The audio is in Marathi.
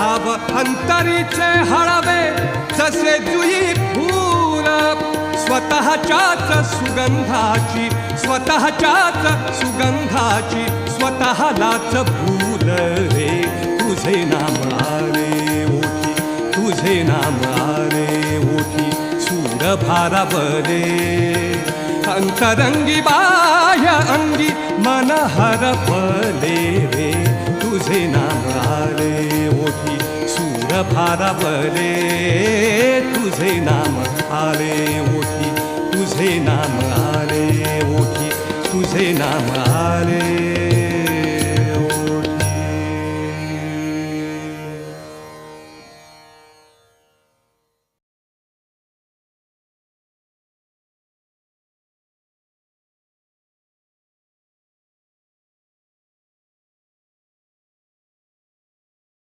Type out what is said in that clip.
भाव अंतरीचे हळवे जसे जुई फूल स्वतःच्याच सुगंधाची स्वतःलाच भूल रे तुझे नाम आले ओठी तुझे नाम आले ओठी सूर भारावले अंतरंगी बाह्य अंगी मन हरपले रे तुझे नाम आले ओठी सूर भारावले तुझे नाम आले ओठी तुझे नाम आले ओठी तुझे नाम आले